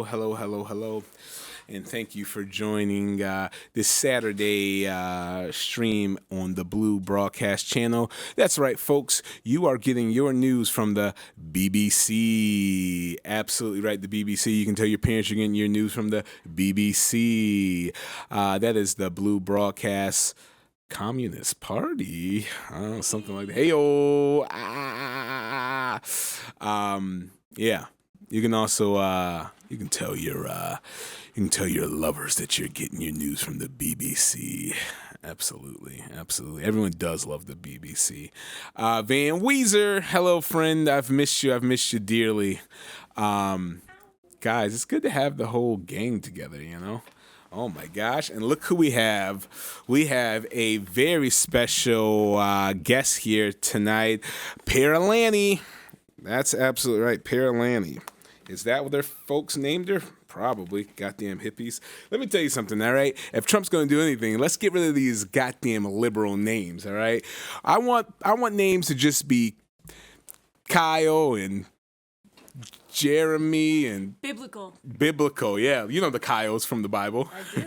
hello. And thank you for joining this Saturday stream on the Blue Broadcast Channel. That's right, folks. You are getting your news from the BBC. Absolutely right, the BBC. You can tell your parents you're getting your news from the BBC. That is the Blue Broadcast Communist Party. Something like that. Hey-oh. Yeah. You can also you can tell your lovers that you're getting your news from the BBC. Absolutely. Everyone does love the BBC. Van Weezer, hello friend. I've missed you dearly. Guys, it's good to have the whole gang together, you know? Oh my gosh. And look who we have. We have a very special guest here tonight. Parilani. That's absolutely right. Parilani. Is that what their folks named her? Probably. Goddamn hippies. Let me tell you something, all right? If Trump's going to do anything, let's get rid of these goddamn liberal names, all right? I want names to just be Kyle and Jeremy and... Biblical, yeah. You know the Kyles from the Bible. I do.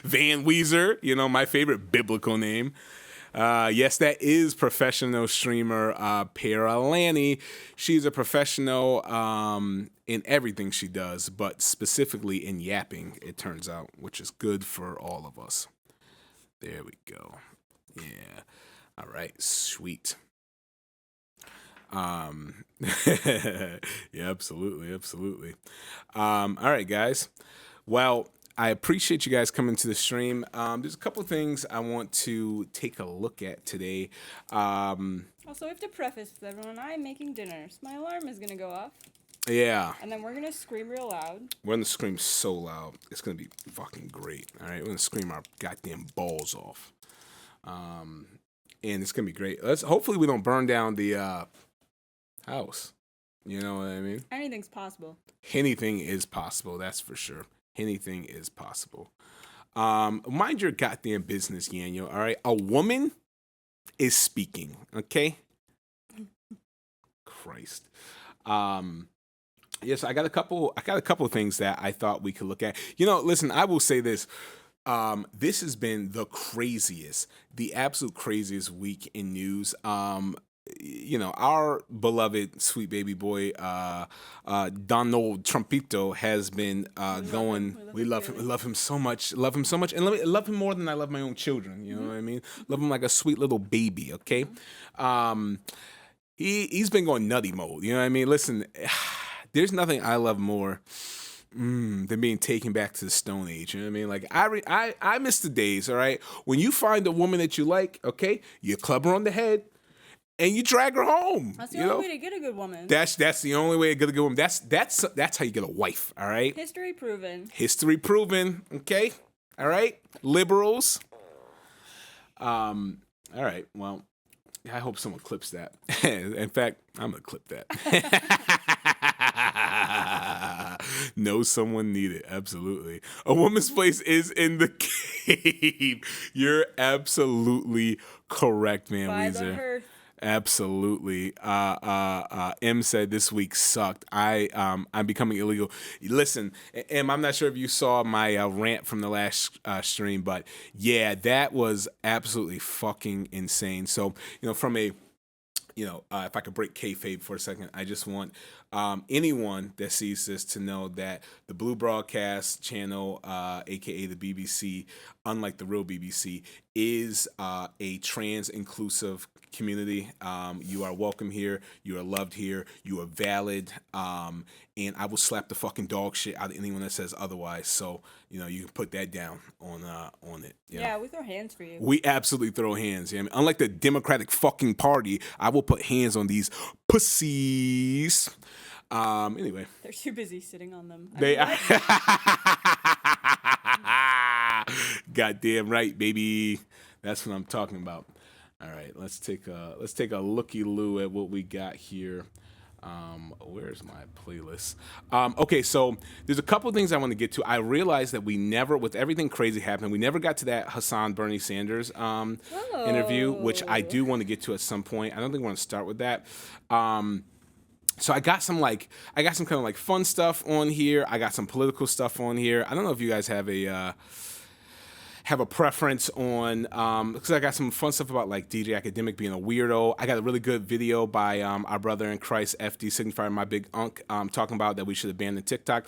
Van Weezer, you know, my favorite biblical name. Yes, that is professional streamer Parilani. She's a professional in everything she does, but specifically in yapping, it turns out, which is good for all of us. There we go. Yeah. All right. Sweet. Yeah, absolutely. All right, guys. Well, I appreciate you guys coming to the stream. There's a couple of things I want to take a look at today. Also, we have to preface with everyone, I'm making dinner, so my alarm is going to go off. Yeah. And then we're going to scream real loud. We're going to scream so loud. It's going to be fucking great. All right? We're going to scream our goddamn balls off. And it's going to be great. Hopefully we don't burn down the house. You know what I mean? Anything's possible. Anything is possible, that's for sure. Anything is possible. Mind your goddamn business, Yanyo, all right? A woman is speaking, okay? Christ. Yes, I got a couple of things that I thought we could look at. You know, listen, I will say this. This has been the absolute craziest week in news. You know, our beloved sweet baby boy, Donald Trumpito, has been going. We love him. We love him so much. And love him more than I love my own children. You know what I mean? Love him like a sweet little baby. Okay. He's been going nutty mode. You know what I mean? Listen, there's nothing I love more than being taken back to the Stone Age. You know what I mean? Like I miss the days. All right, when you find a woman that you like, okay, you club her on the head. And you drag her home. That's the only way to get a good woman. That's the only way to get a good woman. That's how you get a wife, all right? History proven, okay? All right? Liberals. All right, well, I hope someone clips that. In fact, I'm going to clip that. Know someone need it, absolutely. A woman's place is in the cave. You're absolutely correct, man, by Weezer. the hearth. Absolutely. M said this week sucked. I'm becoming illegal. Listen, M, I'm not sure if you saw my rant from the last stream, but yeah, that was absolutely fucking insane. So, you know, from a if I could break kayfabe for a second, I just want anyone that sees this to know that the Blue Broadcast Channel, aka the BBC, unlike the real BBC, is a trans-inclusive community. You are welcome here. You are loved here. You are valid. And I will slap the fucking dog shit out of anyone that says otherwise. So, you know, you can put that down on it. Yeah, we throw hands for you. We absolutely throw hands. You know what I mean? Unlike the Democratic fucking Party, I will put hands on these pussies. Anyway. They're too busy sitting on them. Goddamn right, baby. That's what I'm talking about. All right, let's take a looky-loo at what we got here. Where's my playlist? Okay, so there's a couple of things I want to get to. I realized that we never, with everything crazy happening, we never got to that Hasan Bernie Sanders interview, which I do want to get to at some point. I don't think we're going to start with that. So I got some kind of like fun stuff on here. I got some political stuff on here. I don't know if you guys have a preference on because I got some fun stuff about like DJ Academic being a weirdo. I got a really good video by our brother in Christ, FD Signifier, my big unk, talking about that we should abandon TikTok.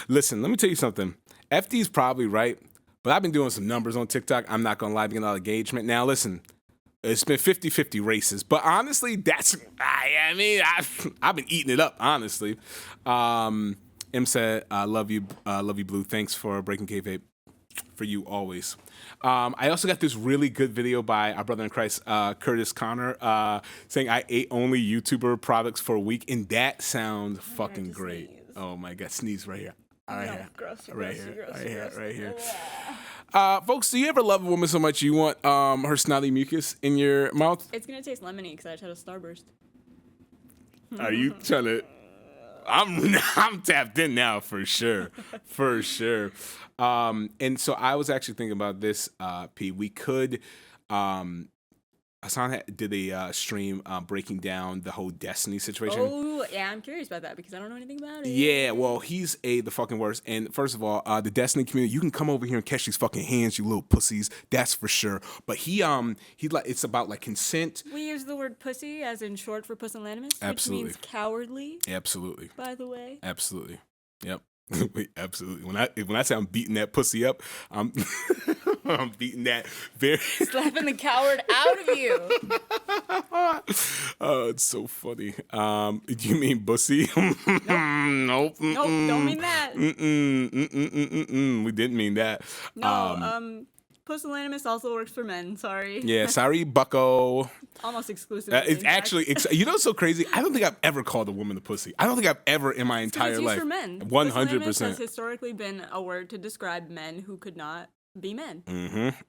Listen, let me tell you something. FD's probably right, but I've been doing some numbers on TikTok. I'm not gonna lie, being a lot of engagement. Now listen. It's been 50-50 races, but honestly, I've been eating it up, honestly. M said, love you, Blue. Thanks for breaking kayfabe. For you, always. I also got this really good video by our brother in Christ, Curtis Connor, saying I ate only YouTuber products for a week, and that sounds fucking great. Sneeze. Oh my God, sneeze right here. Right here. Gross, Right gross, here. gross, Right here. gross. Right here. Folks, do you ever love a woman so much you want her snotty mucus in your mouth? It's gonna taste lemony because I just had a Starburst. Are you trying to? I'm tapped in now for sure, for sure. And so I was actually thinking about this, P. We could. Hasan did a stream breaking down the whole Destiny situation. Oh, yeah, I'm curious about that because I don't know anything about it. Yeah, well, he's the fucking worst. And first of all, the Destiny community, you can come over here and catch these fucking hands, you little pussies. That's for sure. But he like it's about like consent. We use the word pussy as in short for pusillanimous, Absolutely. which means cowardly. Absolutely. By the way. Absolutely. Yep. Absolutely. When I say I'm beating that pussy up, I'm I'm beating that very Slapping the coward out of you. Oh, it's so funny. Do you mean bussy? Nope. Nope, don't mean that. We didn't mean that. No, pusillanimous also works for men. Sorry. Yeah, sorry, bucko. Almost exclusively. It's actually, you know what's so crazy? I don't think I've ever called a woman a pussy. I don't think I've ever in my entire it's used life. for men. 100%. Pusillanimous has historically been a word to describe men who could not be men.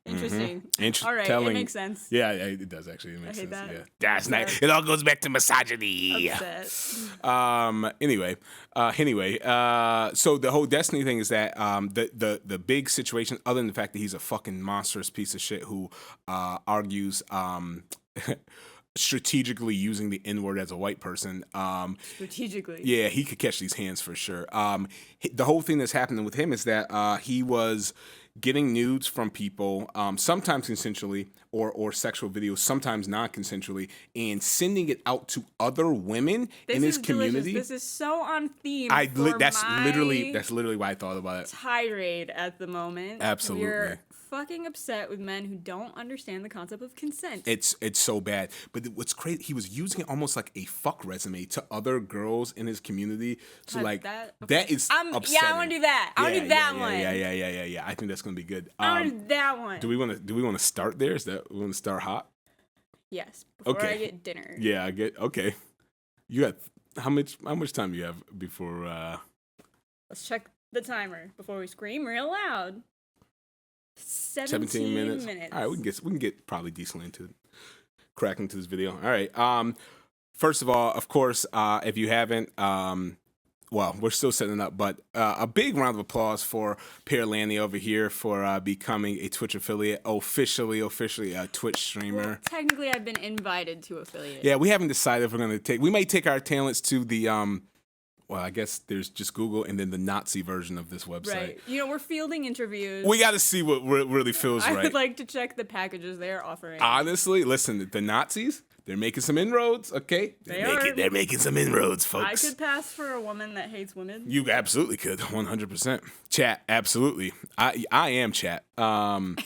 Interesting. All right, it makes sense. Yeah, it does actually. It makes hate sense. that. Yeah, that's nice. It all goes back to misogyny. Upset. Anyway, so the whole Destiny thing is that the big situation, other than the fact that he's a fucking monstrous piece of shit who argues strategically using the N-word as a white person. Strategically. Yeah, he could catch these hands for sure. The whole thing that's happening with him is that he was getting nudes from people, sometimes consensually or sexual videos, sometimes non-consensually, and sending it out to other women in his community. Delicious. This is so on theme. That's literally why I thought about it. Tirade at the moment. Absolutely. We're fucking upset with men who don't understand the concept of consent. It's so bad. But what's crazy, he was using it almost like a fuck resume to other girls in his community. So like that is upsetting. Yeah, I want to do that. I want to do that one. Yeah. I think that's gonna be good. I want to do that one. Do we want to start there? Is that we want to start hot? Yes. Before I get dinner. Yeah, I get. Okay. You got how much time do you have before? Let's check the timer before we scream real loud. 17 minutes. All right, we can get probably decently into cracking into this video. All right. First of all, of course, if you haven't, well, we're still setting it up, but a big round of applause for Parilani over here for becoming a Twitch affiliate, officially a Twitch streamer. Well, technically, I've been invited to affiliate. Yeah, we haven't decided if we're going to take. We might take our talents to the. Well, I guess there's just Google and then the Nazi version of this website. Right. You know, we're fielding interviews. We got to see what really feels right. I would like to check the packages they're offering. Honestly, listen, the Nazis, they're making some inroads, okay? They're making some inroads, folks. I could pass for a woman that hates women. You absolutely could, 100%. Chat, absolutely. I am chat. Dare,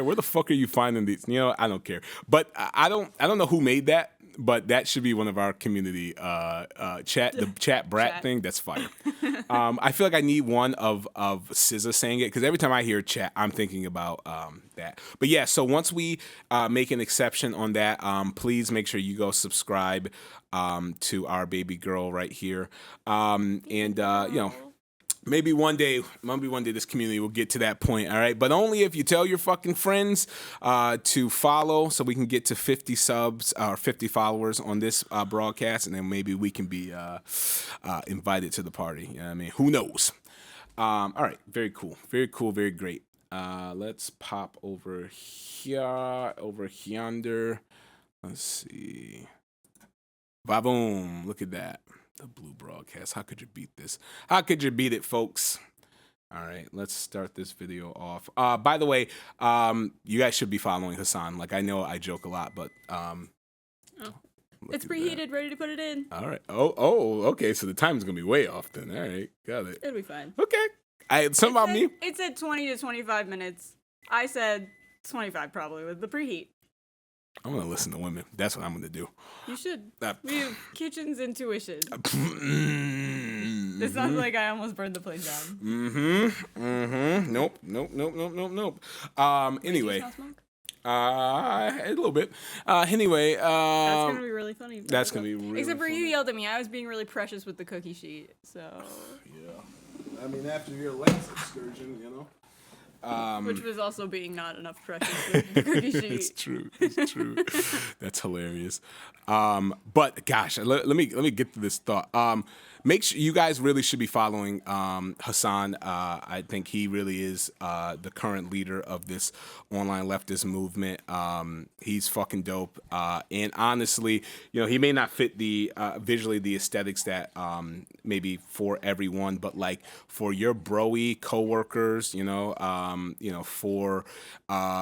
where the fuck are you finding these? You know, I don't care. But I don't know who made that. But that should be one of our community the chat brat thing. That's fire. I feel like I need one of SZA saying it because every time I hear chat, I'm thinking about that. But yeah, so once we make an exception on that, please make sure you go subscribe to our baby girl right here, and you know. Maybe one day this community will get to that point, all right? But only if you tell your fucking friends to follow so we can get to 50 subs or 50 followers on this broadcast, and then maybe we can be invited to the party. You know what I mean? Who knows? All right, very cool, very great. Let's pop over here, over yonder. Let's see. Ba-boom. Look at that. The blue broadcast. How could you beat this? How could you beat it, folks? All right, let's start this video off. By the way, you guys should be following Hasan. Like, I know I joke a lot, but it's preheated, ready to put it in. All right. Oh, okay. So the time's gonna be way off then. All right, got it. It'll be fine. Okay. About me. It said 20 to 25 minutes. I said 25 probably with the preheat. I'm gonna listen to women. That's what I'm gonna do. You should. We have kitchen's intuition. It sounds like I almost burned the place down. Nope. Anyway. A little bit. Anyway. That's gonna be really funny. That's gonna be really Except for funny. you yelled at me. I was being really precious with the cookie sheet. So. Yeah. I mean, after your last excursion, you know. Which was also being not enough precious with the cookie sheet. It's true. That's hilarious. But gosh, let me get to this thought. Make sure you guys really should be following Hasan. I think he really is the current leader of this online leftist movement. He's fucking dope. And honestly, you know, he may not fit the visually the aesthetics that maybe for everyone, but like for your broy coworkers, for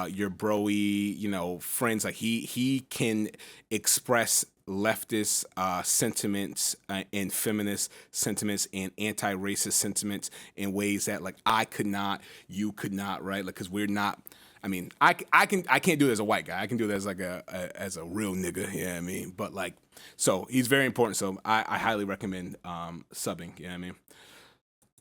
your broy, friends, like he can express leftist sentiments and feminist sentiments and anti-racist sentiments in ways that like I could not, you could not, right? Like, because we're not. I mean, I can't do it as a white guy. I can do it as like as a real nigga. Yeah, I mean, but like, so he's very important. So I highly recommend subbing. Yeah, I mean.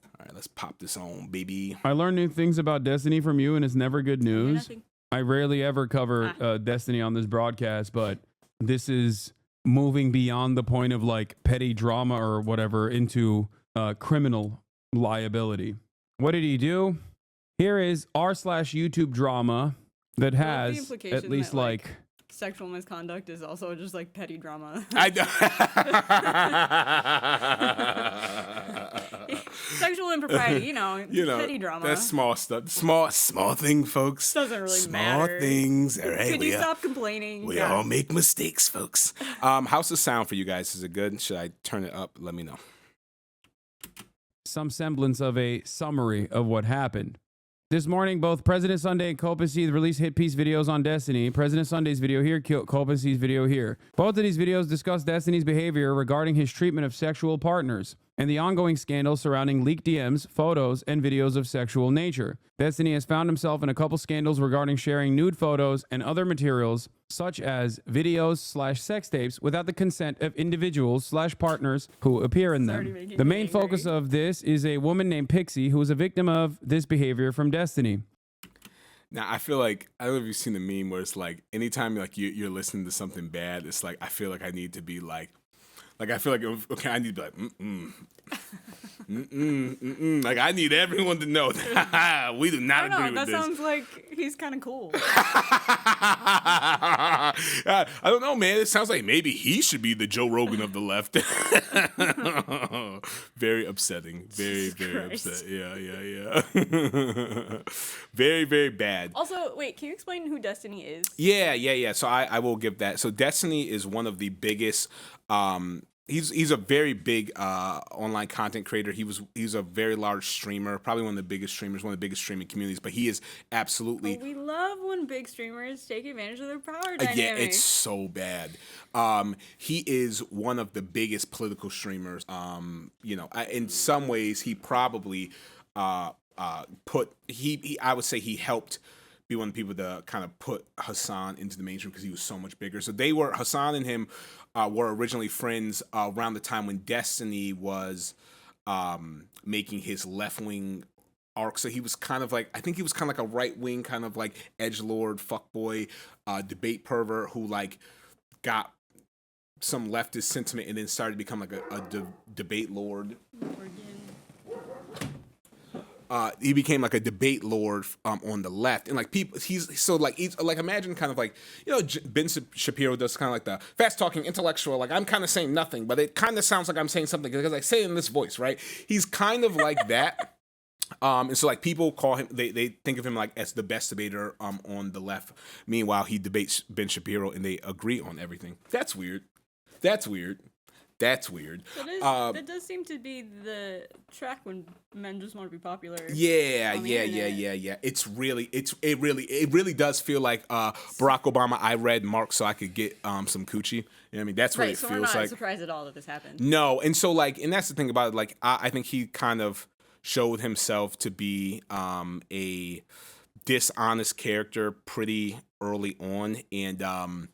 All right, let's pop this on, baby. I learned new things about Destiny from you, and it's never good news. I rarely ever cover Destiny on this broadcast, but this is moving beyond the point of like petty drama or whatever into criminal liability. What did he do? Here is r/YouTube drama that has at least like sexual misconduct is also just like petty drama. Sexual impropriety, petty drama. That's small stuff. Small thing, folks. Doesn't really matter. Small things. All right. Could you stop complaining? We all make mistakes, folks. How's the sound for you guys? Is it good? Should I turn it up? Let me know. Some semblance of a summary of what happened. This morning, both President Sunday and Copacy released hit piece videos on Destiny. President Sunday's video here, Copacy's video here. Both of these videos discuss Destiny's behavior regarding his treatment of sexual partners and the ongoing scandal surrounding leaked DMs, photos, and videos of sexual nature. Destiny has found himself in a couple scandals regarding sharing nude photos and other materials, such as videos/sex tapes, without the consent of individuals/partners who appear in them. The main focus of this is a woman named Pixie, who is a victim of this behavior from Destiny. Now, I feel like, I don't know if you've seen the meme where it's like, anytime like you're listening to something bad, it's like, I feel like I need to be like I feel like, okay, I need to be like, like, I need everyone to know that we do not agree with this. That sounds like he's kind of cool. I don't know, man. It sounds like maybe he should be the Joe Rogan of the left. Very upsetting. Very upset. Yeah. Very, very bad. Also, wait, can you explain who Destiny is? Yeah. So I will give that. So Destiny is one of the biggest He's a very big online content creator. He's a very large streamer, probably one of the biggest streamers, one of the biggest streaming communities. But he is absolutely. But we love when big streamers take advantage of their power dynamic. Yeah, it's so bad. He is one of the biggest political streamers. In some ways, he probably I would say he helped be one of the people to kind of put Hasan into the mainstream because he was so much bigger. So Hasan and him were originally friends around the time when Destiny was making his left-wing arc. So he was kind of like, I think he was kind of like a right-wing kind of like edgelord, fuckboy, debate pervert who like got some leftist sentiment and then started to become like a debate lord. He became like a debate lord on the left, and like people, he's like imagine kind of like Ben Shapiro does kind of like the fast talking intellectual, like I'm kind of saying nothing, but it kind of sounds like I'm saying something because I say it in this voice, right? He's kind of like that, And so like people call him, they think of him like as the best debater on the left. Meanwhile, he debates Ben Shapiro and they agree on everything. That's weird. That's weird. That's weird. That does seem to be the track when men just want to be popular. Yeah. It really does feel like Barack Obama. I read Marx so I could get some coochie. You know what I mean? That's what it so feels we're not like. surprised at all that this happened. No, and so like, and that's the thing about it. Like, I think he kind of showed himself to be a dishonest character pretty early on, and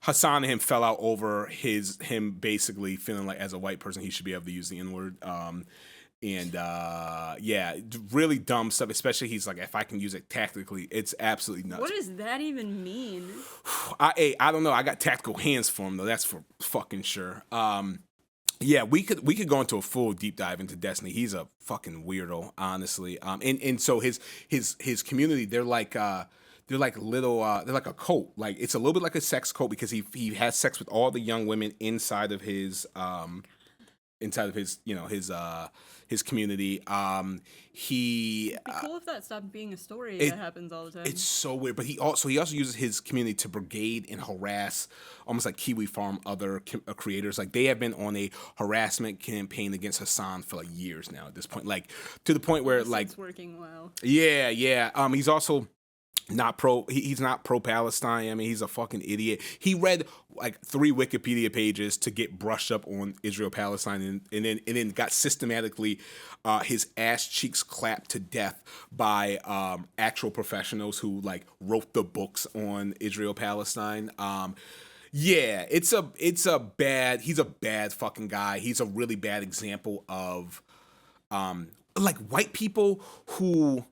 Hasan and him fell out over him basically feeling like as a white person he should be able to use the N-word. Really dumb stuff, especially he's like, if I can use it tactically, it's absolutely nuts. What does that even mean? I don't know. I got tactical hands for him though. That's for fucking sure. Yeah, we could go into a full deep dive into Destiny. He's a fucking weirdo, honestly. And so his community, they're like a cult. Like it's a little bit like a sex cult because he has sex with all the young women inside of his his community. It'd be cool if that stopped being a story that happens all the time. It's so weird, but he also uses his community to brigade and harass, almost like Kiwi Farm, other creators. Like they have been on a harassment campaign against Hasan for like years now. At this point, like to the point where like it's working well. Yeah. He's also not he's not pro-Palestine. I mean, he's a fucking idiot. He read like 3 Wikipedia pages to get brushed up on Israel-Palestine and then got systematically his ass cheeks clapped to death by actual professionals who like wrote the books on Israel-Palestine. Yeah, he's a bad fucking guy. He's a really bad example of like white people who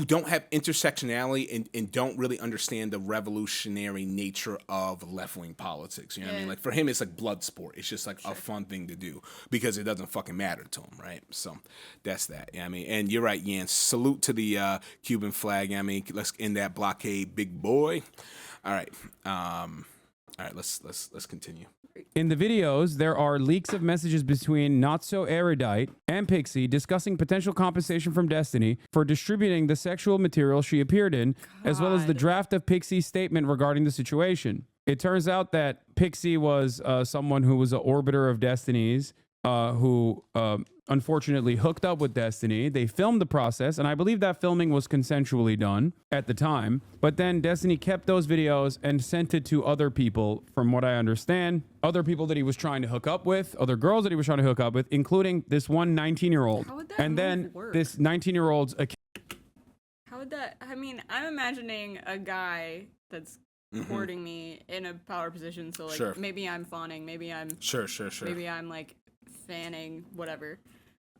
don't have intersectionality and don't really understand the revolutionary nature of left-wing politics. You know what I mean? Like for him, it's like blood sport. It's just like a fun thing to do because it doesn't fucking matter to him, right? So that's that. You know what I mean? And you're right, Yan. Salute to the Cuban flag. You know what I mean? Let's end that blockade, big boy. All right. Let's continue. In the videos, there are leaks of messages between Not So Erudite and Pixie discussing potential compensation from Destiny for distributing the sexual material she appeared in, as well as the draft of Pixie's statement regarding the situation. It turns out that Pixie was someone who was an orbiter of Destiny's, who unfortunately hooked up with Destiny. They filmed the process, and I believe that filming was consensually done at the time. But then Destiny kept those videos and sent it to other people, from what I understand. Other people that he was trying to hook up with, other girls that he was trying to hook up with, including this one 19-year-old. How would that and then work? this 19-year-old's How would that... I mean, I'm imagining a guy that's courting me in a power position, so like maybe I'm fawning, maybe I'm... Sure. Maybe I'm like fanning, whatever.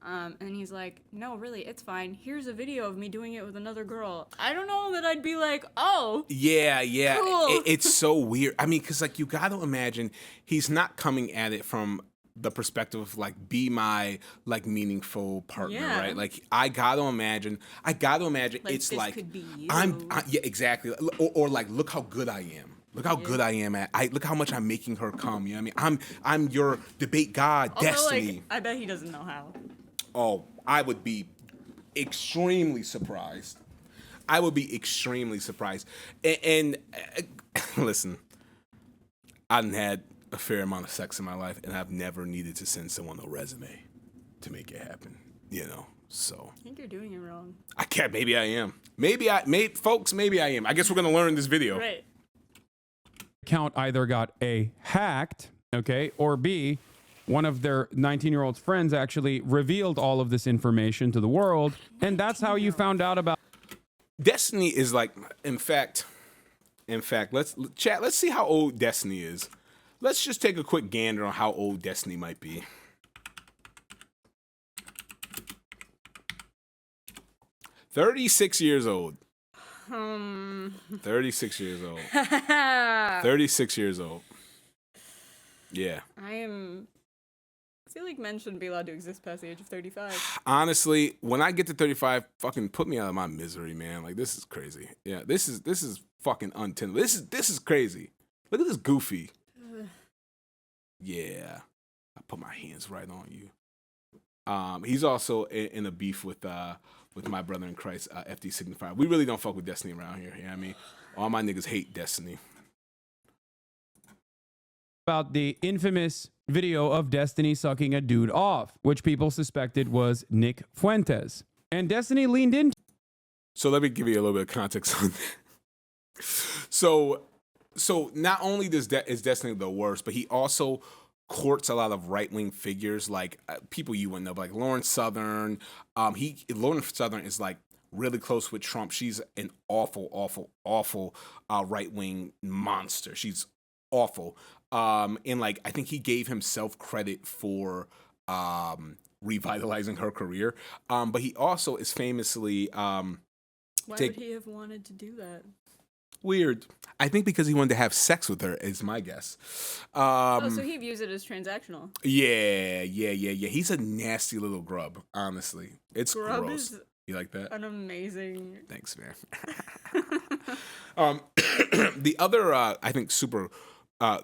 And he's like, no, really, it's fine. Here's a video of me doing it with another girl. I don't know that I'd be like, oh. Yeah. Cool. It's so weird. I mean, because like you got to imagine he's not coming at it from the perspective of like be my like meaningful partner, right? Like I got to imagine like, it's this like could be you. Yeah, exactly. Or like look how good I am. Look how good I am at. Look how much I'm making her come. You know what I mean? I'm your debate god, also, Destiny. Like, I bet he doesn't know how. Oh, I would be extremely surprised. And listen, I've had a fair amount of sex in my life, and I've never needed to send someone a resume to make it happen. You know, so I think you're doing it wrong. I can't. Maybe I am. Maybe I am. I guess we're gonna learn in this video. Right. Account either got hacked, okay, or B, one of their 19-year-old's friends actually revealed all of this information to the world, and that's how you found out about Destiny is like, in fact, let's see how old Destiny is. Let's just take a quick gander on how old Destiny might be. "36 years old. 36 years old. 36 years old. Yeah. I feel like men shouldn't be allowed to exist past the age of 35. Honestly, when I get to 35, fucking put me out of my misery, man. Like this is crazy. Yeah, this is fucking untenable. This is crazy. Look at this goofy. Yeah. I put my hands right on you. He's also in a beef with my brother in Christ, FD Signify. We really don't fuck with Destiny around here. You know what I mean? All my niggas hate Destiny. About the infamous video of Destiny sucking a dude off, which people suspected was Nick Fuentes. And Destiny leaned into. So let me give you a little bit of context on that. So not only is Destiny the worst, but he also courts a lot of right-wing figures, like people you wouldn't know, like Lawrence Southern. Lawrence Southern is like really close with Trump. She's an awful right-wing monster. She's awful. And like I think he gave himself credit for revitalizing her career. But he also is famously Why would he have wanted to do that? Weird. I think because he wanted to have sex with her is my guess. So he views it as transactional. Yeah. He's a nasty little grub, honestly. It's Grub gross. is You like that? an amazing. Thanks, man. The other, I think, super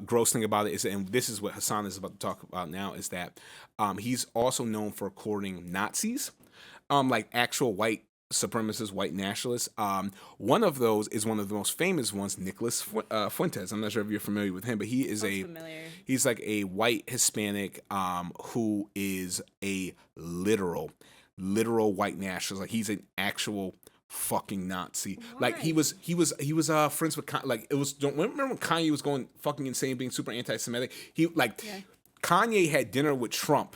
gross thing about it is, and this is what Hasan is about to talk about now, is that he's also known for courting Nazis, like actual white supremacists, white nationalists. One of those is one of the most famous ones, Nicholas Fuentes. I'm not sure if you're familiar with him, but he is he's like a white Hispanic who is a literal white nationalist. Like he's an actual fucking Nazi. Why? Like he was friends with like it was. Don't remember when Kanye was going fucking insane, being super anti-Semitic. Kanye had dinner with Trump.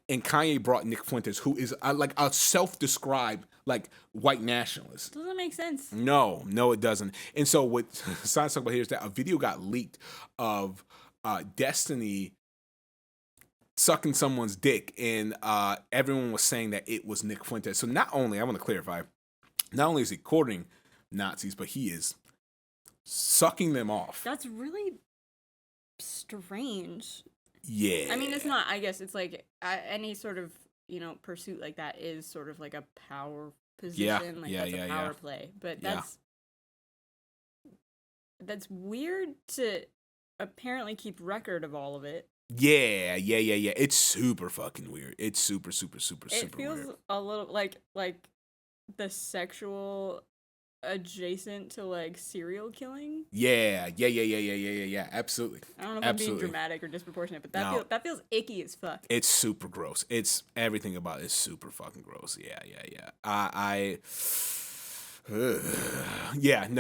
And Kanye brought Nick Fuentes, who is like a self-described like white nationalist. Doesn't make sense. No, it doesn't. And so what Hasan's talking about here is that a video got leaked of Destiny sucking someone's dick, and everyone was saying that it was Nick Fuentes. So not only, I want to clarify, not only is he courting Nazis, but he is sucking them off. That's really strange. Yeah. I mean, it's not. I guess it's like any sort of pursuit like that is sort of like a power position. That's a power play. But that's weird to apparently keep record of all of it. Yeah. It's super fucking weird. It's super super weird. It feels a little like the sexual adjacent to like serial killing. Yeah. Absolutely. I don't know if I'm being dramatic or disproportionate, but that feels icky as fuck. It's super gross. It's everything about it is super fucking gross. Yeah.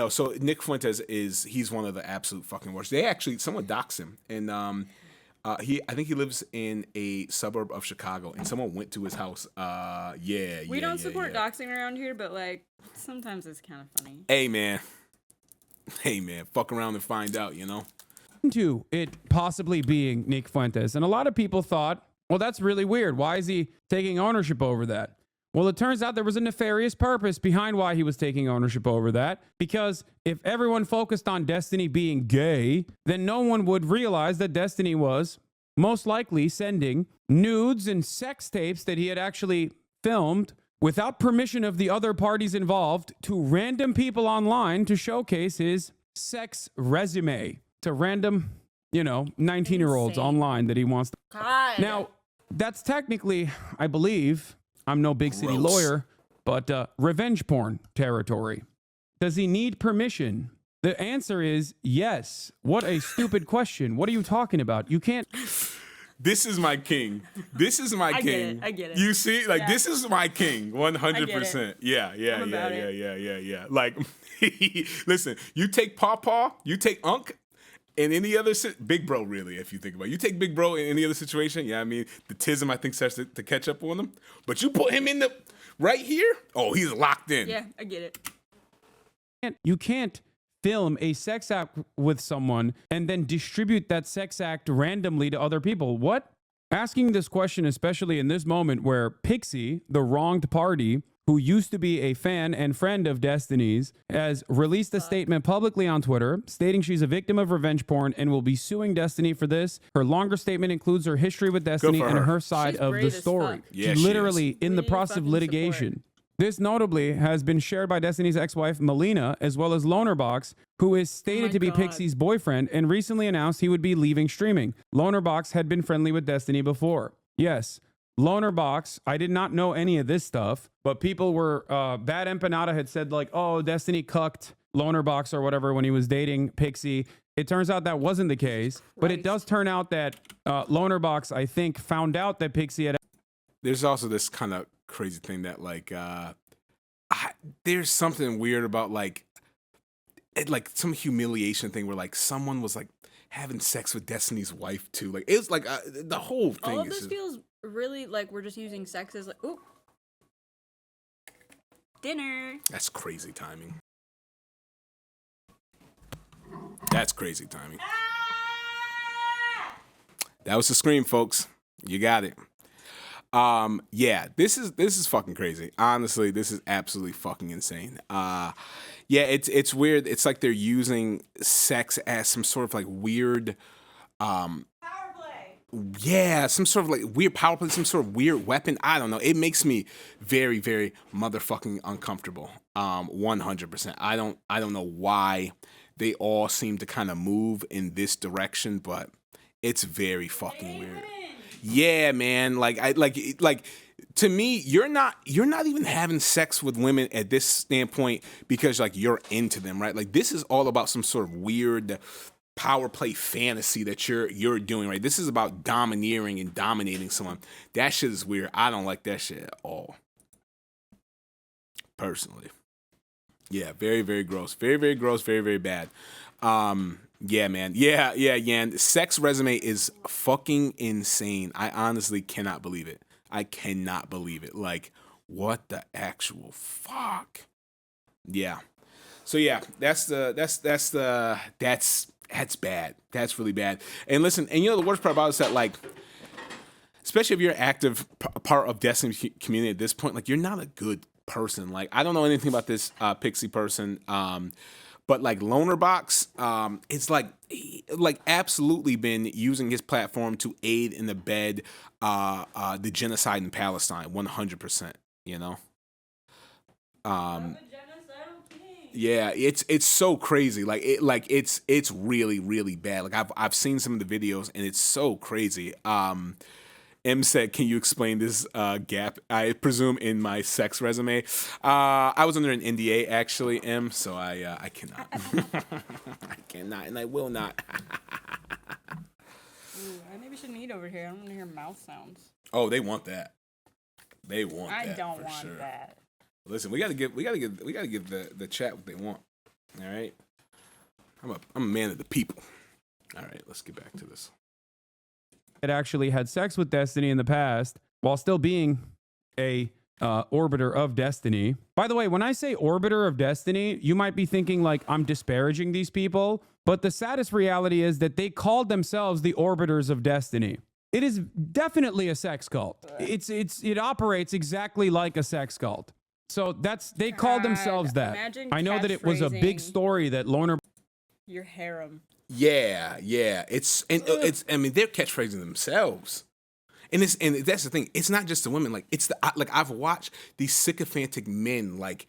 So Nick Fuentes he's one of the absolute fucking worst. Someone doxed him, and I think he lives in a suburb of Chicago, and someone went to his house. We don't support doxing around here, but like sometimes it's kind of funny. Hey man, fuck around and find out, To it possibly being Nick Fuentes. And a lot of people thought, well, that's really weird. Why is he taking ownership over that? Well, it turns out there was a nefarious purpose behind why he was taking ownership over that. Because if everyone focused on Destiny being gay, then no one would realize that Destiny was most likely sending nudes and sex tapes that he had actually filmed without permission of the other parties involved to random people online to showcase his sex resume to random, 19-year-olds online that he wants to. God. Now, that's technically, I believe, I'm no big city lawyer, but revenge porn territory. Does he need permission? The answer is yes. What a stupid question. What are you talking about? You can't. This is my king. This is my king. I get it. You see, this is my king, 100%. Yeah. Like, listen, you take Pawpaw, you take Unk, in any other Big Bro, really, if you think about it. You take Big Bro in any other situation, the tism, I think, starts to catch up on him. But you put him in the right here, oh, he's locked in. Yeah, I get it. You can't film a sex act with someone and then distribute that sex act randomly to other people. What? Asking this question, especially in this moment where Pixie, the wronged party, who used to be a fan and friend of Destiny's, has released a statement publicly on Twitter stating she's a victim of revenge porn and will be suing Destiny for this. Her longer statement includes her history with Destiny and her side She's of the brave as story. fuck. Yeah, She's she literally is. in the We process of fucking litigation. This notably has been shared by Destiny's ex-wife, Melina, as well as Lonerbox, who is stated to be God. Pixie's boyfriend and recently announced he would be leaving streaming. Lonerbox had been friendly with Destiny before. Yes, Loner Box, I did not know any of this stuff, but people were, Bad Empanada had said like, oh, Destiny cucked Loner Box or whatever when he was dating Pixie. It turns out that wasn't the case, but it does turn out that Loner Box, I think, found out that Pixie had. There's also this kind of crazy thing that like, there's something weird about like some humiliation thing where like someone was like having sex with Destiny's wife too. Like it was like the whole thing. All of this feels really like we're just using sex as like, ooh, dinner. That's crazy timing. That's crazy timing. That was the scream, folks. You got it. Yeah, this is fucking crazy. Honestly, this is absolutely fucking insane. Yeah, it's weird. It's like they're using sex as some sort of like weird Power play. yeah, some sort of like weird power play, some sort of weird weapon. I don't know. It makes me very, very motherfucking uncomfortable. 100%. I don't know why they all seem to kind of move in this direction, but it's very fucking weird. Yeah, man. Like to me, you're not even having sex with women at this standpoint because like you're into them, right? Like this is all about some sort of weird power play fantasy that you're doing, right? This is about domineering and dominating someone. That shit is weird. I don't like that shit at all. Personally. Yeah, very, very gross. Very, very gross, very, very bad. Yeah, man. Yeah, Yan. Sex resume is fucking insane. I honestly cannot believe it. I cannot believe it. Like, what the actual fuck? Yeah. So yeah, that's bad. That's really bad. And listen, and you know the worst part about it is that like, especially if you're an active part of Destiny community at this point, like you're not a good person. Like I don't know anything about this Pixie person. But like Loner Box, it's like absolutely been using his platform to aid and abet the genocide in Palestine, 100%. You know, yeah, it's so crazy. Like it's really, really bad. Like I've seen some of the videos and it's so crazy. M said, "Can you explain this gap? I presume in my sex resume. I was under an NDA actually, M. So I cannot. I cannot, and I will not. Ooh, I maybe shouldn't eat over here. I don't want to hear mouth sounds. Oh, they want that. They want that. I don't for want sure. that. Listen, we gotta give the chat what they want. All right. I'm a man of the people. All right, let's get back to this. Had actually had sex with Destiny in the past while still being a orbiter of Destiny. By the way, when I say orbiter of Destiny, you might be thinking like I'm disparaging these people, but the saddest reality is that they called themselves the orbiters of Destiny. It is definitely a sex cult. It operates exactly like a sex cult. So they called themselves that. I know that it was a big story that Loner. Your harem. Yeah. It's I mean they're catchphrasing themselves. And that's the thing. It's not just the women. Like I've watched these sycophantic men like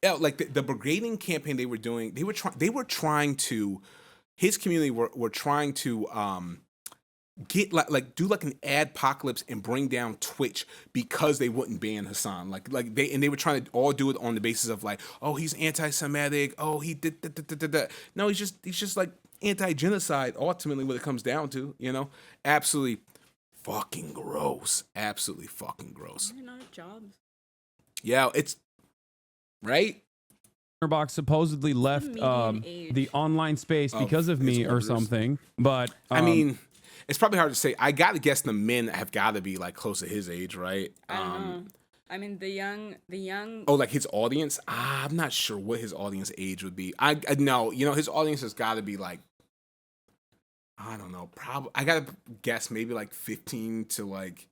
the brigading campaign they were doing. They were trying to his community were trying to get do like an adpocalypse and bring down Twitch because they wouldn't ban Hasan. They were trying to all do it on the basis of like, oh, he's anti-Semitic. Oh, he did. No, he's just like anti-genocide. Ultimately, what it comes down to, you know, absolutely fucking gross. Absolutely fucking gross. You're not at jobs. Yeah, it's right. Box supposedly left the online space because of me or something, but I mean. It's probably hard to say. I gotta guess the men have gotta be like close to his age, right? I don't know. I mean, the young. Oh, like his audience? I'm not sure what his audience age would be. I know, you know, his audience has gotta be like, I don't know, probably. I gotta guess maybe like 15 to like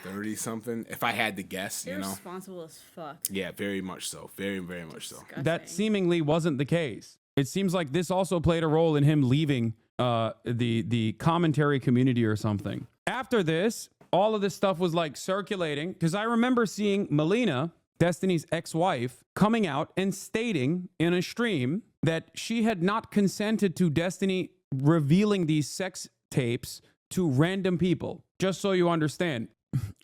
30 something. If I had to guess, They're you know. Responsible as fuck. Yeah, very much so. Very, very much so. That seemingly wasn't the case. It seems like this also played a role in him leaving the commentary community or something. After this, all of this stuff was like circulating because I remember seeing Melina, Destiny's ex-wife, coming out and stating in a stream that she had not consented to Destiny revealing these sex tapes to random people. Just so you understand,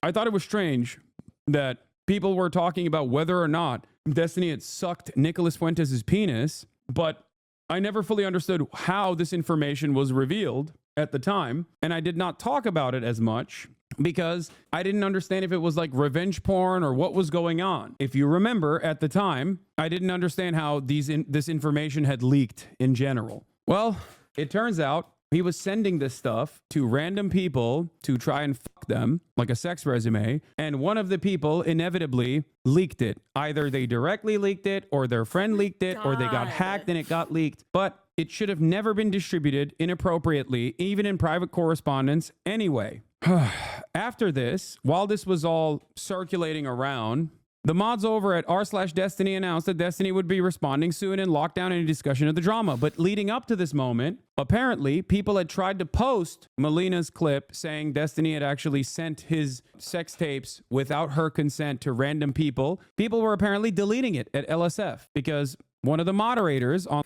I thought it was strange that people were talking about whether or not Destiny had sucked Nicholas Fuentes' penis, but I never fully understood how this information was revealed at the time, and I did not talk about it as much because I didn't understand if it was like revenge porn or what was going on. If you remember, at the time, I didn't understand how this information had leaked in general. Well, it turns out he was sending this stuff to random people to try and fuck them, like a sex resume, and one of the people inevitably leaked it. Either they directly leaked it, or their friend leaked it, or they got hacked and it got leaked. But it should have never been distributed inappropriately, even in private correspondence anyway. After this, while this was all circulating around, the mods over at r/Destiny announced that Destiny would be responding soon and lock down any discussion of the drama. But leading up to this moment, apparently people had tried to post Melina's clip saying Destiny had actually sent his sex tapes without her consent to random people. People were apparently deleting it at LSF because one of the moderators on...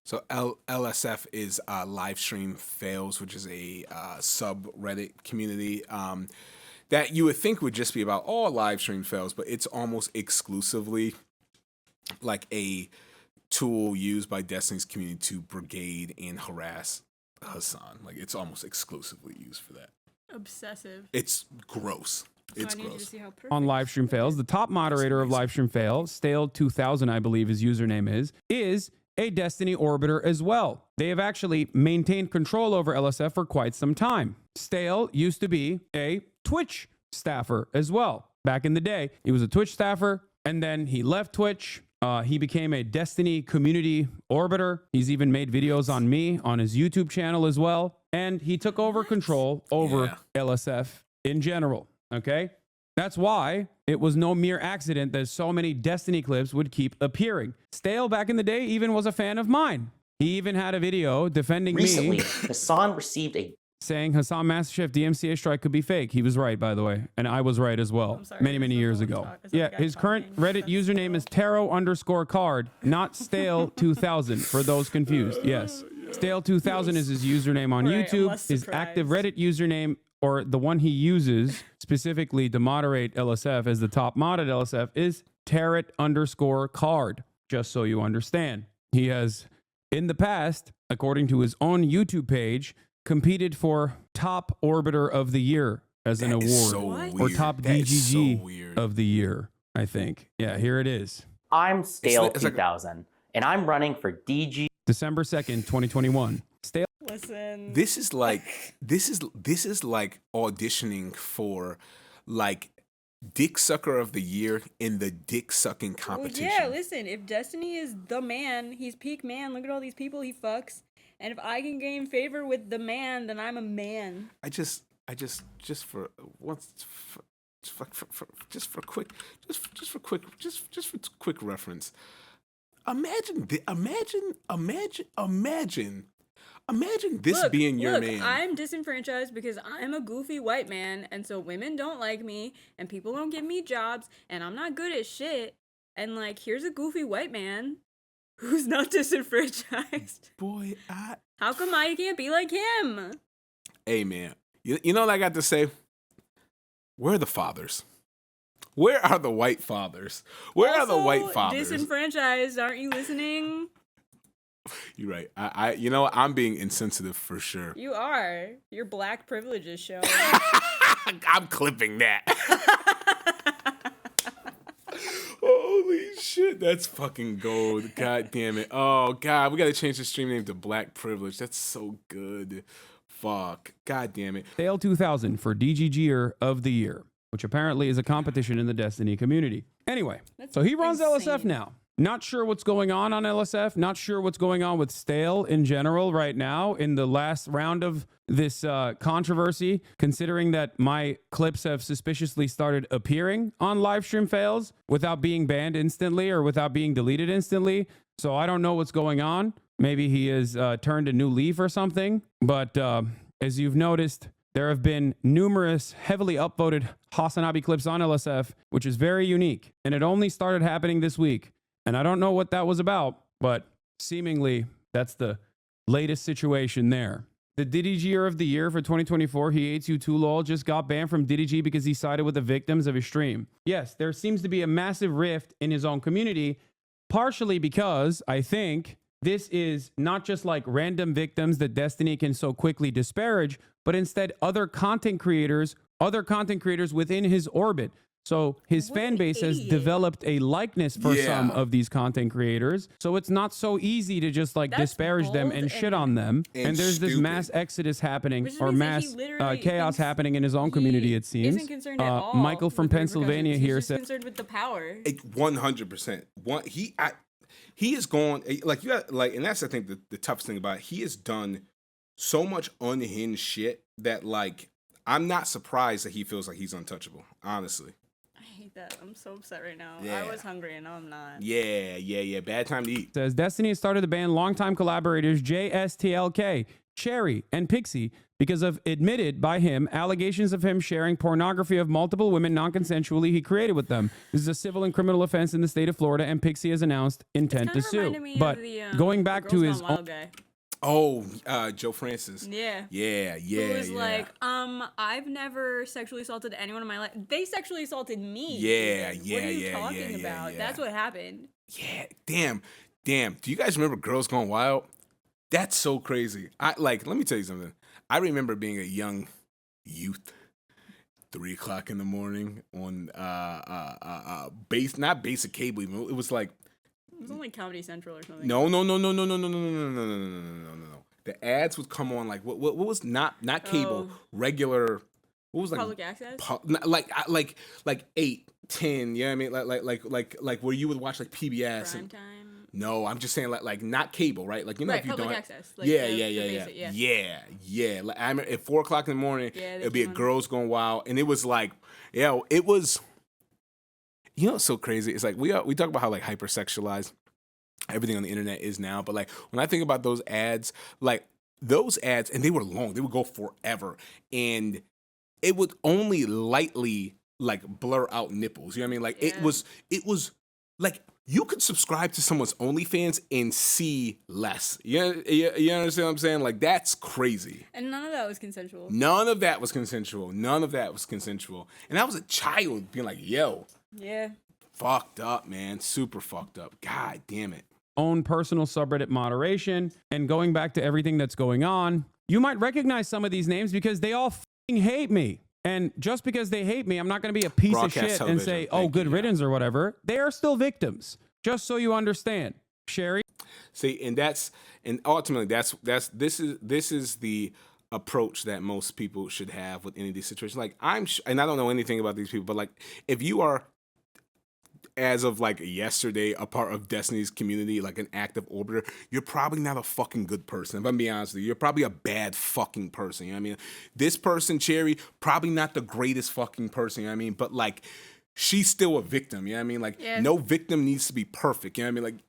So LSF is live stream fails, which is a subreddit community that you would think would just be about all live stream fails, but it's almost exclusively like a tool used by Destiny's community to brigade and harass Hasan. Like it's almost exclusively used for that. Obsessive. It's gross. It's I need you to gross. see how perfect on live stream fails. The top moderator of live stream fail, Stale2000, I believe his username is a Destiny orbiter as well. They have actually maintained control over LSF for quite some time. Stale used to be a Twitch staffer as well. Back in the day, he was a Twitch staffer, and then he left Twitch. He became a Destiny community orbiter. He's even made videos on me on his YouTube channel as well. And he took over control over LSF in general. Okay? That's why it was no mere accident that so many Destiny clips would keep appearing. Stale back in the day even was a fan of mine. He even had a video defending Recently, me, Hasan received a saying Hasan MasterChef DMCA strike could be fake. He was right, by the way. And I was right as well. I'm sorry, Many is years that the ago. one talk- is that Yeah, the guy his current talking? Reddit That's username is Taro_card, not Stale2000 for those confused. Yes. Stale2000 is his username on Right, I'm YouTube. less His active surprised. Reddit username, or the one he uses specifically to moderate LSF as the top mod at LSF, is Tarot_card, just so you understand. He has, in the past, according to his own YouTube page, competed for top orbiter of the year as an That award. is so What? Or weird. top That is DGG so weird. of the year, I think. Yeah, here it is. I'm Stale it's like- 2000, and I'm running for DG. December 2nd, 2021. Stale. Listen. This is like auditioning for like Dick Sucker of the Year in the dick sucking Well, competition. yeah, listen, if Destiny is the man, he's peak man. Look at all these people he fucks. And if I can gain favor with the man, then I'm a man. I just for quick reference. Imagine this Look, being your look, man. I'm disenfranchised because I'm a goofy white man, and so women don't like me, and people don't give me jobs, and I'm not good at shit. And like, here's a goofy white man who's not disenfranchised. Boy, How come I can't be like him? hey man, you know what I got to say? Where are the fathers? Where are the white fathers? Where are the white Also, fathers? disenfranchised, aren't you listening? You're right. I you know what? I'm being insensitive for sure. You are. Your black privileges show. I'm clipping that. Holy shit, that's fucking gold. God damn it. Oh god, we gotta change the stream name to Black Privilege. That's so good. Fuck. God damn it. Stale2000 for DGGer of the year, which apparently is a competition in the Destiny community. Anyway, That's so he runs LSF insane. now. Not sure what's going on LSF. Not sure what's going on with Stale in general right now in the last round of this controversy, considering that my clips have suspiciously started appearing on live stream fails without being banned instantly or without being deleted instantly. So I don't know what's going on. Maybe he has turned a new leaf or something. But as you've noticed, there have been numerous heavily upvoted HasanAbi clips on LSF, which is very unique. And it only started happening this week. And I don't know what that was about, but seemingly that's the latest situation there. The Diddy Gear of the Year for 2024, He Hates You Too Lol, just got banned from Diddy G because he sided with the victims of his stream. Yes, there seems to be a massive rift in his own community, partially because I think this is not just like random victims that Destiny can so quickly disparage, but instead other content creators within his orbit. So his What fan an base has idiot. developed a likeness for Yeah. some of these content creators. So it's not so easy to just like That's disparage them bold and shit and- on them. and And there's this stupid. mass exodus happening Which or means that mass he literally chaos thinks happening in his own he community, it seems. Isn't concerned at all Michael from with the Pennsylvania repercussions. here He's just said, concerned with the power. 100%. He is going like you got like, and that's I think the toughest thing about it. He has done so much unhinged shit that like I'm not surprised that he feels like he's untouchable. Honestly, I hate that. I'm so upset right now. Yeah. I was hungry and now I'm not. yeah. Bad time to eat. says Destiny has started to ban longtime collaborators JSTLK, Cherry, and Pixie because of admitted by him allegations of him sharing pornography of multiple women non-consensually he created with them. This is a civil and criminal offense in the state of Florida, and Pixie has announced intent to Kinda sue. reminded me But of the, going back to Girls his Gone Wild guy. Oh, Joe Francis. Yeah. Yeah. Who was like, I've never sexually assaulted anyone in my life. They sexually assaulted me. Yeah, What yeah, are you yeah, talking yeah, about? yeah. That's what happened. Yeah, damn. Do you guys remember Girls Gone Wild? That's so crazy. Let me tell you something. I remember being a young youth, 3:00 in the morning on not basic cable. Even. It was like It was on like Comedy Central or something. no. The ads would come on like what was not cable, regular. What was like Public access? like 8, 10. You know what I mean? Like where you would watch like PBS. Prime And, time. no, I'm just saying like not cable, right? Like you know Right, if you public don't. access. Like Yeah. basic, Like, I remember at 4:00 in the morning, Yeah, they it'd be a came on. Girls Gone Wild, and it was like, it was. You know what's so crazy? It's like we talk about how like hypersexualized everything on the internet is now, but like when I think about those ads, and they were long, they would go forever, and it would only lightly like blur out nipples. You know what I mean? Like it was like you could subscribe to someone's OnlyFans and see less. You understand what I'm saying? Like that's crazy. And none of that was consensual. None of that was consensual. And I was a child being like, yo, Yeah. fucked up, man. Super fucked up. God damn it. own personal subreddit moderation. And going back to everything that's going on, you might recognize some of these names because they all fucking hate me. And just because they hate me, I'm not going to be a piece Broadcast of shit and television. say, oh, Thank good you, yeah. riddance or whatever. They are still victims, just so you understand. Sherry? See, and ultimately this is the approach that most people should have with any of these situations. Like and I don't know anything about these people, but like if you are, as of like yesterday, a part of Destiny's community, like an active orbiter, you're probably not a fucking good person. If I'm being honest with you, you're probably a bad fucking person. You know what I mean? This person, Cherry, probably not the greatest fucking person. You know what I mean? But like, she's still a victim. You know what I mean? Like, Yeah. no victim needs to be perfect. You know what I mean?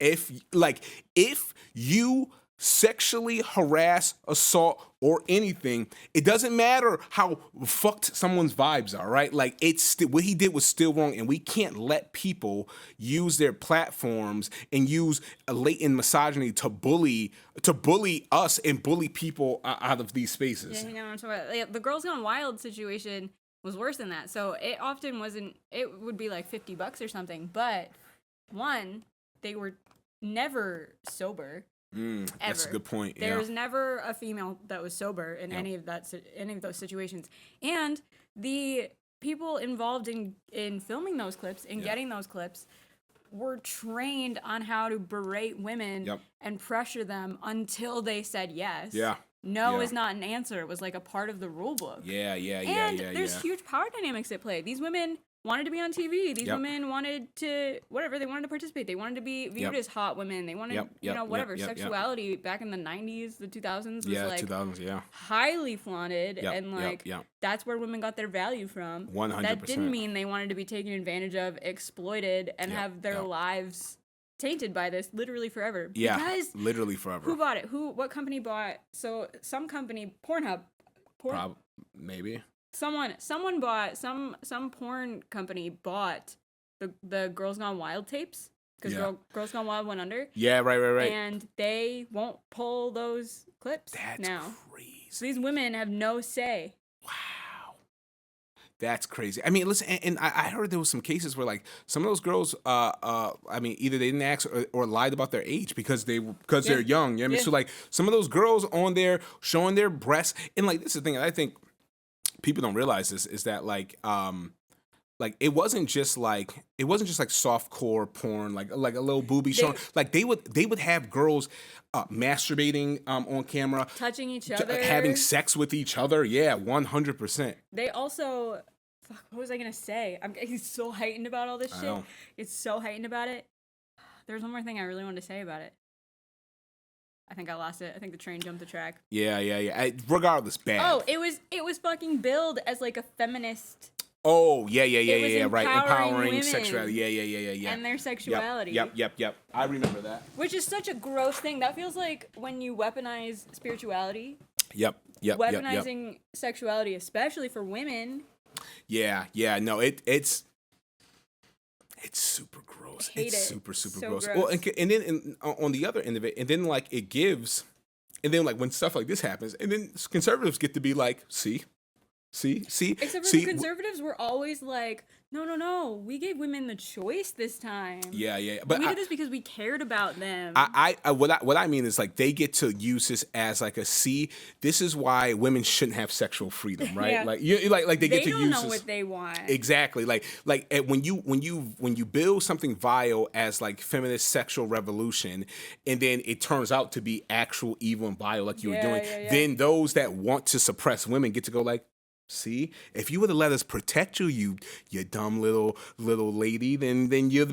Like, if you sexually harass, assault, or anything, it doesn't matter how fucked someone's vibes are, right? Like what he did was still wrong, and we can't let people use their platforms and use a latent misogyny to bully us and bully people out of these spaces. Yeah, you know what I'm talking about. Like, the Girls Gone Wild situation was worse than that. So it often wasn't. It would be like $50 or something. But one, they were never sober. That's a good point. There Yeah. was never a female that was sober in any of those situations, and the people involved in filming those clips and getting those clips were trained on how to berate women and pressure them until they said yes. Yeah. No Yeah. is not an answer. It was like a part of the rule book. And There's huge power dynamics at play. These women wanted to be on TV. These women wanted to, whatever, they wanted to participate. They wanted to be viewed as hot women. They wanted, whatever. Sexuality back in the 90s, the 2000s was like 2000s, highly flaunted. And like, that's where women got their value from. 100%. That didn't mean they wanted to be taken advantage of, exploited, and have their lives tainted by this literally forever. Yeah, Because literally forever. who bought it? What company bought? So some company, Pornhub. Maybe. Someone bought some porn company bought the Girls Gone Wild tapes because Girls Gone Wild went under. Yeah, right. And they won't pull those clips That's now. crazy. So these women have no say. Wow. That's crazy. I mean, listen, and I heard there was some cases where like some of those girls, I mean, either they didn't ask or lied about their age because they're young. You know what I mean? So like some of those girls on there showing their breasts, and like this is the thing I think people don't realize this is that like it wasn't just like softcore porn, like a little booby showing. Like they would have girls masturbating on camera, Touching each other, having sex with each other. Yeah, 100%. They also, what was I gonna say? I'm getting so heightened about all this shit. know. It's so heightened about it. There's one more thing I really wanted to say about it. I think I lost it. I think the train jumped the track. Yeah. Regardless, bad. Oh, it was fucking billed as like a feminist. Oh, yeah. Right, empowering women sexuality. Yeah. And their sexuality. Yep. I remember that. Which is such a gross thing. That feels like when you weaponize spirituality. Yep. Weaponizing sexuality, especially for women. Yeah. No, it's super gross. It's super so gross. gross. Well, and then on the other end of it, and then like it gives, and then like when stuff like this happens, and then conservatives get to be like, see. Except for the conservatives were always like, no, we gave women the choice this time. Yeah. But we did this because we cared about them. What I mean is like they get to use this as like a this is why women shouldn't have sexual freedom, right? Yeah. Like they get to use They don't know this. what they want. Exactly. Like when you build something vile as like feminist sexual revolution, and then it turns out to be actual evil and vile like you were doing, then those that want to suppress women get to go like, see, if you would have let us protect you, you dumb little lady, then you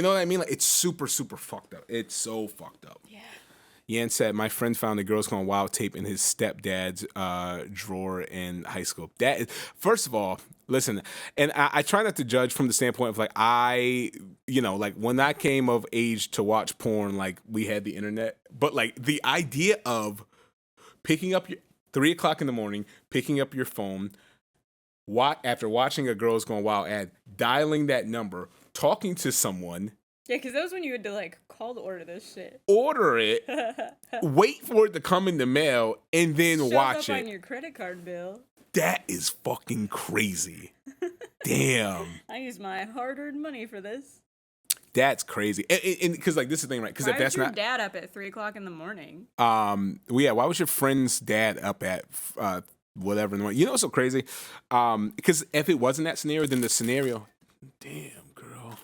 know what I mean? Like it's super fucked up. It's so fucked up. Yeah. Yan said, my friend found a Girls Gone Wild tape in his stepdad's drawer in high school. That is, first of all, listen, and I try not to judge from the standpoint of like like when I came of age to watch porn, like we had the internet, but like the idea of picking up your 3 o'clock in the morning, picking up your phone, after watching a Girls Gone Wild ad, dialing that number, talking to someone. Yeah, because that was when you had to like call to order this shit. Order it, wait for it to come in the mail, and then watch up it. On your credit card bill. That is fucking crazy. Damn. I use my hard-earned money for this. That's crazy. And because like this is the thing, right? Because if that's your not dad up at 3 o'clock in the morning. Why was your friend's dad up at whatever in the morning? You know what's so crazy? Because if it wasn't that scenario, then the scenario, damn girl,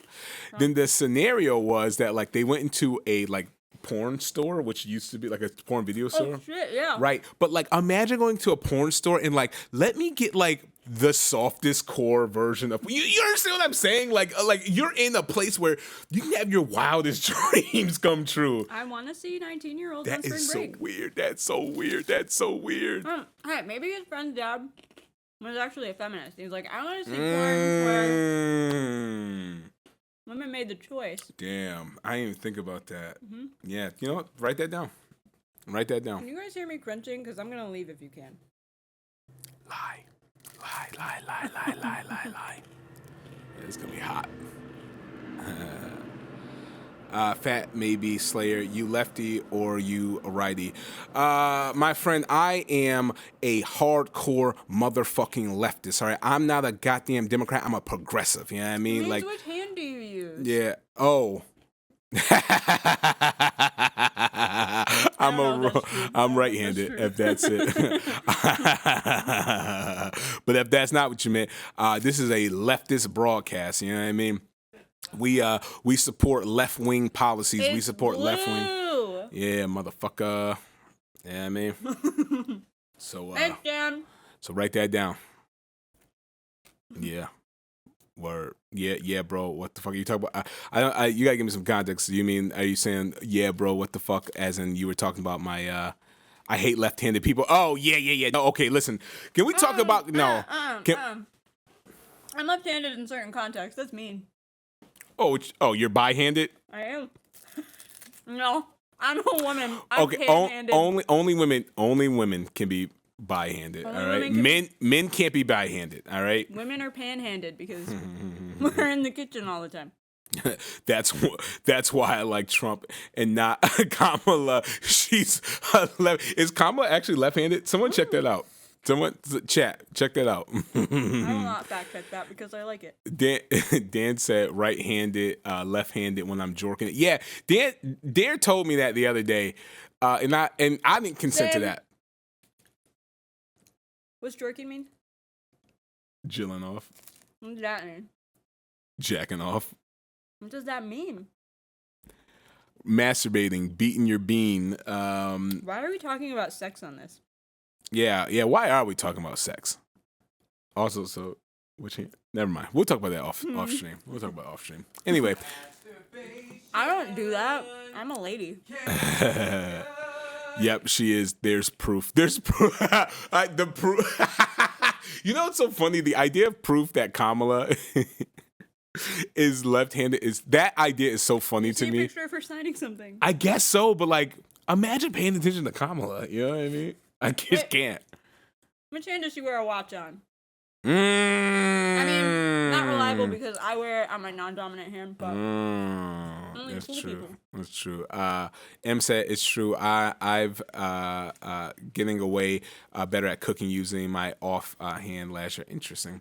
then the scenario was that like they went into a like porn store, which used to be like a porn video store. Oh shit, yeah. Right, but like imagine going to a porn store and like let me get like the softest core version of you understand what I'm saying? Like you're in a place where you can have your wildest dreams come true. I want to see 19-year-olds on That spring is break. so weird. That's so weird. Hey, maybe his friend's dad was actually a feminist. He was like, I want to see porn where women made the choice. Damn, I didn't even think about that. Mm-hmm. Yeah, you know what? Write that down. Can you guys hear me crunching? Because I'm gonna leave if you can. Lie. Yeah, it's gonna be hot. Fat maybe Slayer, you lefty or you a righty? My friend, I am a hardcore motherfucking leftist. All right, I'm not a goddamn Democrat. I'm a progressive. You know what I mean? Like, which hand do you use? yeah. Oh. I'm right-handed, if that's it. But if that's not what you meant, this is a leftist broadcast. You know what I mean? We support left-wing policies. We support left-wing. Yeah, motherfucker. Yeah, I mean. So Thanks, Dan. so write that down. Yeah. Word. Yeah, bro. What the fuck are you talking about? You gotta give me some context. Are you saying, yeah, bro, what the fuck? As in you were talking about my, I hate left-handed people. Oh, yeah. No, okay, listen. Can we talk about, no. I'm left-handed in certain contexts. That's mean. Oh, you're bi-handed? I am. No, I'm a woman. I'm Okay, pan-handed. only women can be bi-handed, all right? Men can't be bi-handed, all right? Women are pan-handed because we're in the kitchen all the time. That's why I like Trump and not Kamala. She's is Kamala actually left-handed? Someone check that out. Someone check that out. I will not fact check that because I like it. Dan said right-handed, left-handed when I'm jorking it. Yeah, Dan told me that the other day, and I didn't consent to Dan. that. What's jorking mean? Jilling off, What does that mean? jacking off, What does that mean? masturbating, beating your bean. Why are we talking about sex on this? Yeah. Why are we talking about sex? Also, so never mind. We'll talk about that off stream. We'll talk about off stream. Anyway. I don't do that. I'm a lady. Yep, she is. There's proof. There's proof. The proof. You know what's so funny? The idea of proof that Kamala is left-handed that idea is so funny to See a me. picture of her signing something. I guess so, but like, imagine paying attention to Kamala. You know what I mean? I just can't. Which hand does she wear a watch on? I I mean, not reliable because I wear it on my non-dominant hand, but only that's cool true. people. That's true. M said it's true. I've getting away better at cooking using my off hand lasher. Interesting.